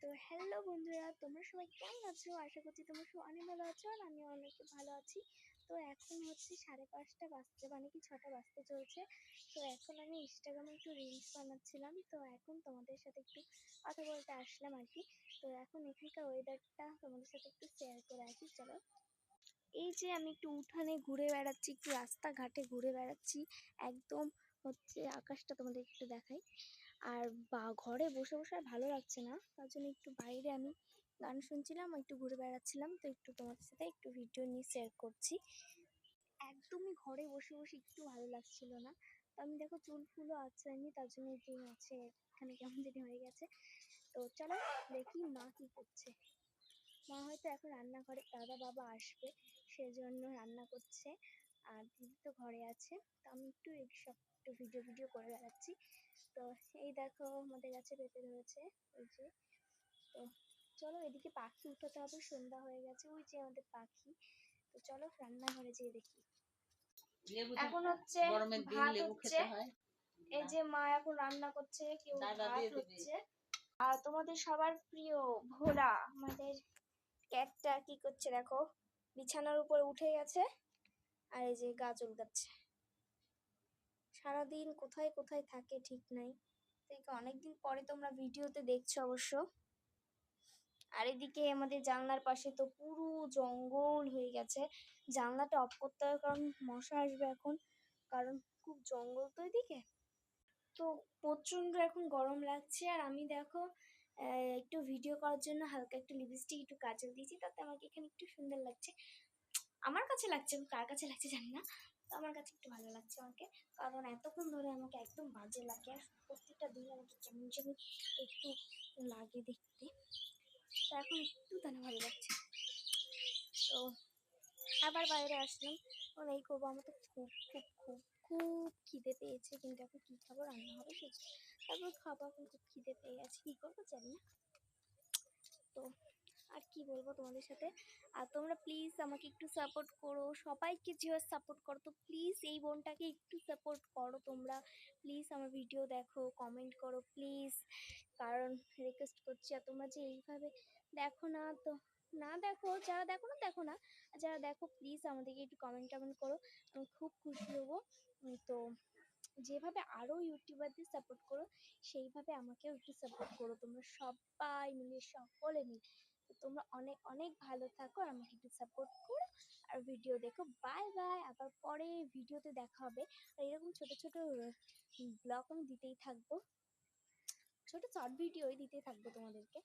তো হ্যালো বন্ধুরা, তোমরা সবাই কেমন আছো? আশা করছি তোমরা সবাই অনেক ভালো আছো আর আমিও অনেক ভালো আছি। তো এখন হচ্ছে 5:30 বাজতে, মানে কি 6টা বাজতে চলছে। তো এখন আমি ইনস্টাগ্রামে একটু রিলস বানাচ্ছিলাম, তো এখন তোমাদের সাথে একটু কথা বলতে আসলাম আর কি। তো এখন এখানকার ওয়েদারটা তোমাদের সাথে একটু শেয়ার করে আসি, চলো। এই যে আমি একটু উঠানে ঘুরে বেড়াচ্ছি, একটু রাস্তাঘাটে ঘুরে বেড়াচ্ছি, একদম হচ্ছে আকাশটা তোমাদের একটু দেখাই। আর ঘরে বসে বসে আর ভালো লাগছে না, তার জন্য একটু বাইরে আমি গান শুনছিলাম, একটু ঘুরে বেড়াচ্ছিলাম। তো একটু তোমাদের সাথে একটু ভিডিও নিয়ে শেয়ার করছি। একদমই ঘরে বসে বসে একটু ভালো লাগছিল না, তো আমি দেখো চুল ফুলও আঁচড়াইনি, তার জন্য একটু আছে এখানে কেমন যেন হয়ে গেছে। তো চলো দেখি মা কি করছে। মা হয়তো এখন রান্নাঘরে, দাদা বাবা আসবে সেজন্য রান্না করছে, আর দিদি তো ঘরে আছে। তো আমি একটু এইসব একটু ভিডিও করে বেড়াচ্ছি। তো এই দেখো আমাদের গাছে পেঁপে ধরেছে, ওই যে। তো চলো এদিকে পাখি উঠাতে হবে, সন্ধ্যা হয়ে গেছে, ওই যে আমাদের পাখি। তো চলো রান্নাঘরে যেয়ে দেখি। এখন হচ্ছে ভাত হচ্ছে, এই যে মা এখন রান্না করছে, কেউ ভাত হচ্ছে। আর তোমাদের সবার প্রিয় ভোলা, আমাদের ক্যাটটা কি করছে দেখো, বিছানার উপরে উঠে গেছে আর এই যে গা চুলকাচ্ছে। সারাদিন কোথায় কোথায় থাকে ঠিক নাই। থেকে অনেকদিন পরে তোমরা ভিডিওতে দেখছো অবশ্য। আর এদিকে আমাদের জানলার পাশে তো পুরো জঙ্গল হয়ে গেছে, জানলাটা অফ করতে হবে কারণ মশা আসবে এখন, কারণ খুব জঙ্গল তো এদিকে। তো প্রচন্ড এখন গরম লাগছে, আর আমি দেখো একটু ভিডিও করার জন্য হালকা একটু লিপস্টিক একটু কাজল দিয়েছি, তাতে আমাকে এখানে একটু সুন্দর লাগছে। আমার কাছে লাগছে, কার কাছে লাগছে জানি না, তো আমার কাছে একটু ভালো লাগছে আমাকে, কারণ এতক্ষণ ধরে আমাকে একদম বাজে লাগে, আর প্রত্যেকটা দিন আমাকে কেমন যেন একটু লাগে দেখতে। তো এখন একটু তাহলে ভালো লাগছে। তো আবার বাইরে আসলাম, এখন এই করবো। আমার তো খুব খুব খুব খুব খিদে পেয়েছে, কিন্তু এখন কী খাবো, রান্না হবে সে তারপর খাবো। এখন খুব খিদে পেয়ে গেছে, কী করবো জানি না। তো আর কি বলবো তোমাদের সাথে। আর তোমরা প্লিজ আমাকে একটু সাপোর্ট করো, সবাইকে যেভাবে সাপোর্ট করো, তো প্লিজ এই বোনটাকে একটু সাপোর্ট করো তোমরা। প্লিজ আমার ভিডিও দেখো, কমেন্ট করো প্লিজ, কারণ রিকোয়েস্ট করছি। আর তোমরা যে এইভাবে দেখো না, তো না দেখো, যারা দেখো না দেখো না, যারা দেখো প্লিজ আমাদেরকে একটু কমেন্ট করো, আমি খুব খুশি হবো। তো যেভাবে আরও ইউটিউবারদের সাপোর্ট করো, সেইভাবে আমাকেও একটু সাপোর্ট করো তোমরা সবাই মিলে, সকলে মিলে। তো তোমরা অনেক অনেক ভালো থাকো, আর আমাকে একটু সাপোর্ট করো আর ভিডিও দেখো। বাই বাই, আবার পরে ভিডিওতে দেখা হবে। আর এরকম ছোট ছোট ব্লগ আমি দিতেই থাকবো, ছোট শর্ট ভিডিওই দিতে থাকবো তোমাদেরকে।